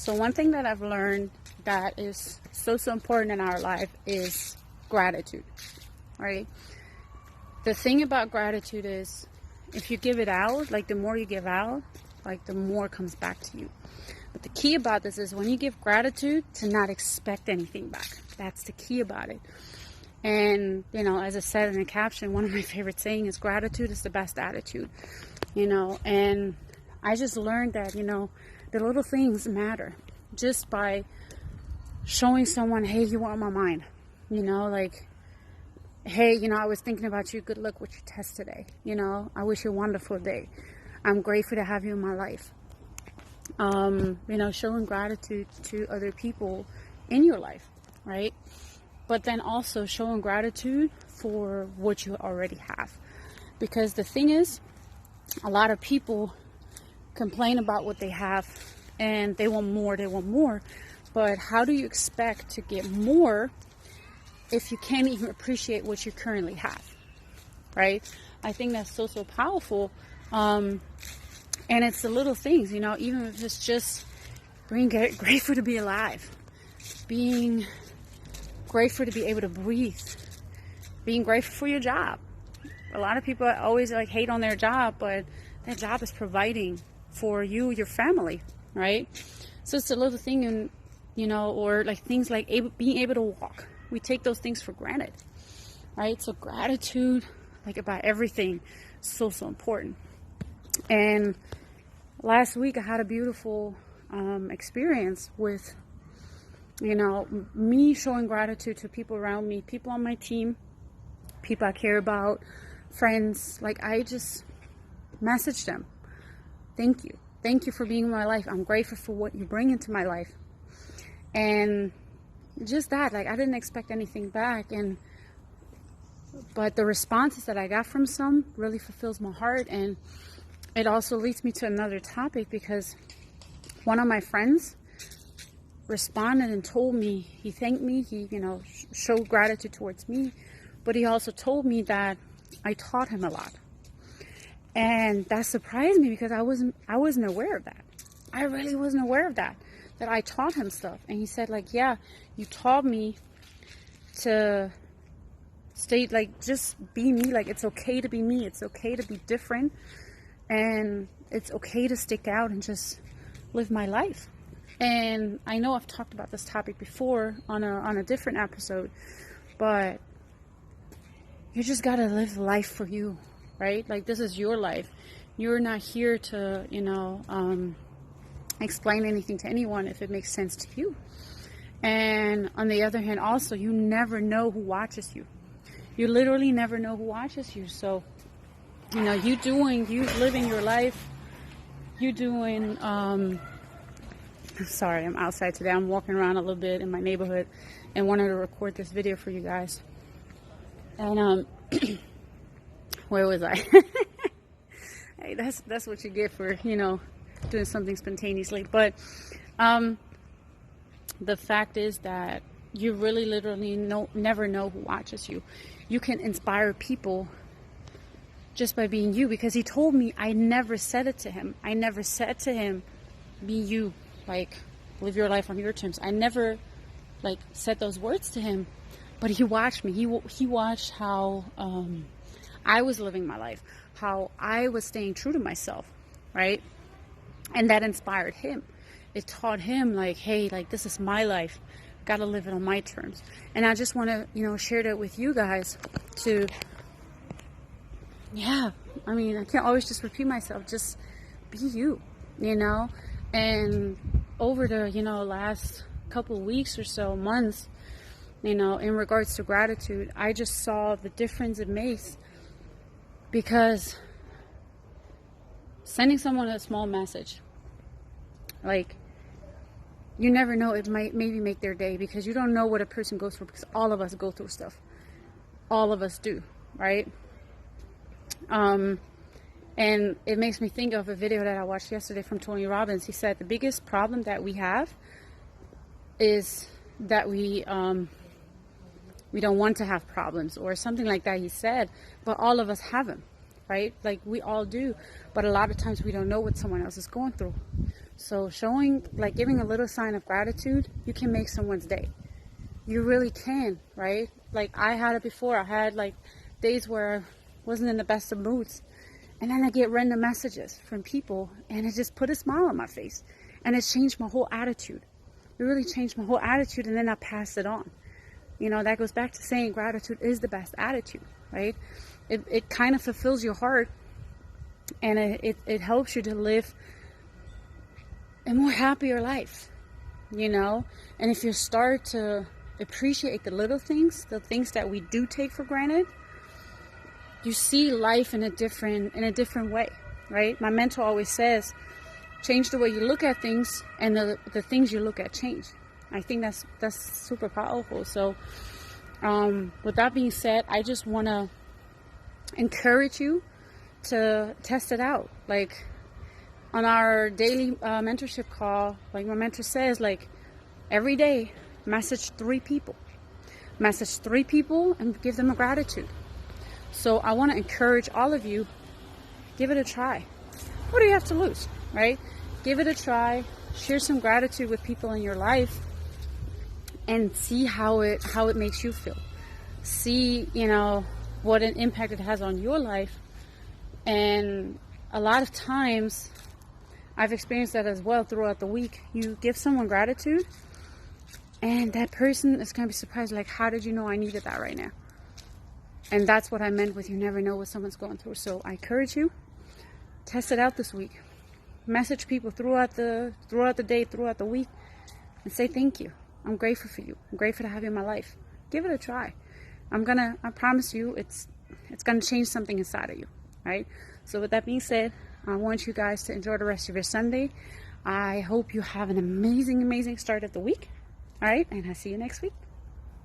So one thing that I've learned that is so important in our life is gratitude, right? The thing about gratitude is if you give it out, like the more you give out, like the more comes back to you. But the key about this is when you give gratitude, to not expect anything back. That's the key about it. And, you know, as I said in the caption, one of my favorite saying is gratitude is the best attitude, you know, and I just learned that, you know, the little things matter. Just by showing someone, hey, you were on my mind, you know, like, hey, you know, I was thinking about you. Good luck with your test today. You know, I wish you a wonderful day. I'm grateful to have you in my life. You know, showing gratitude to other people in your life, right? But then also showing gratitude for what you already have. Because the thing is, a lot of people complain about what they have and they want more. But how do you expect to get more if you can't even appreciate what you currently have, right? I think that's so powerful. And it's the little things, you know, even if it's just being grateful to be alive, being grateful to be able to breathe, being grateful for your job. A lot of people always like hate on their job, but that job is providing for you, your family, right? So it's a little thing, and you know, or like things like being able to walk. We take those things for granted, right? So gratitude, like about everything, so important. And last week I had a beautiful experience with, you know, me showing gratitude to people around me, people on my team, people I care about, friends. Like I just messaged them. Thank you. Thank you for being in my life. I'm grateful for what you bring into my life. And just that, like I didn't expect anything back, but the responses that I got from some really fulfills my heart. And it also leads me to another topic, because one of my friends responded and told me, he thanked me, he, you know, showed gratitude towards me, but he also told me that I taught him a lot. And that surprised me, because I wasn't aware of that. I really wasn't aware of that I taught him stuff. And he said, like, yeah, you taught me to stay, like, just be me. Like, it's okay to be me. It's okay to be different. And it's okay to stick out and just live my life. And I know I've talked about this topic before on a different episode, but you just gotta live life for you, right? Like, this is your life. You're not here to, you know, explain anything to anyone if it makes sense to you. And on the other hand, also, you never know who watches you. You literally never know who watches you. So, you know, you living your life, you doing, sorry, I'm outside today. I'm walking around a little bit in my neighborhood and wanted to record this video for you guys. And, where was I? Hey, that's what you get for, you know, doing something spontaneously. But the fact is that you really literally never know who watches you. You can inspire people just by being you, because he told me, I never said it to him. I never said to him, be you, like, live your life on your terms. I never, like, said those words to him, but he watched me. He watched how I was living my life, how I was staying true to myself, right? And that inspired him. It taught him, like, hey, like, this is my life. Gotta live it on my terms. And I just want to, you know, share that with you guys to, yeah, I mean, I can't always just repeat myself. Just be you, you know? And over the, you know, last couple of weeks or so, months, you know, in regards to gratitude, I just saw the difference it makes. Because sending someone a small message, like, you never know, it might maybe make their day, because you don't know what a person goes through, because all of us go through stuff. All of us do, right? And it makes me think of a video that I watched yesterday from Tony Robbins. He said the biggest problem that we have is that we don't want to have problems, or something like that, he said. But all of us have them, right? Like, we all do. But a lot of times we don't know what someone else is going through. So showing, like giving a little sign of gratitude, you can make someone's day. You really can, right? Like I had it before. I had like days where I wasn't in the best of moods. And then I get random messages from people and it just put a smile on my face. And it changed my whole attitude. It really changed my whole attitude, and then I pass it on. You know, that goes back to saying gratitude is the best attitude, right? It kind of fulfills your heart, and it helps you to live a more happier life, you know? And if you start to appreciate the little things, the things that we do take for granted, you see life in a different way, right? My mentor always says, change the way you look at things, and the things you look at change. I think that's super powerful. So with that being said, I just want to encourage you to test it out. Like on our daily mentorship call, like my mentor says, like every day, message 3 people and give them a gratitude. So I want to encourage all of you, give it a try. What do you have to lose, right? Give it a try, share some gratitude with people in your life, and see how it makes you feel. See, you know, what an impact it has on your life. And a lot of times, I've experienced that as well throughout the week. You give someone gratitude, and that person is going to be surprised, like, how did you know I needed that right now? And that's what I meant with you never know what someone's going through. So I encourage you, test it out this week. Message people throughout the day, throughout the week, and say thank you. I'm grateful for you. I'm grateful to have you in my life. Give it a try. I promise you, it's gonna change something inside of you, right? So with that being said, I want you guys to enjoy the rest of your Sunday. I hope you have an amazing, amazing start of the week. All right, and I'll see you next week.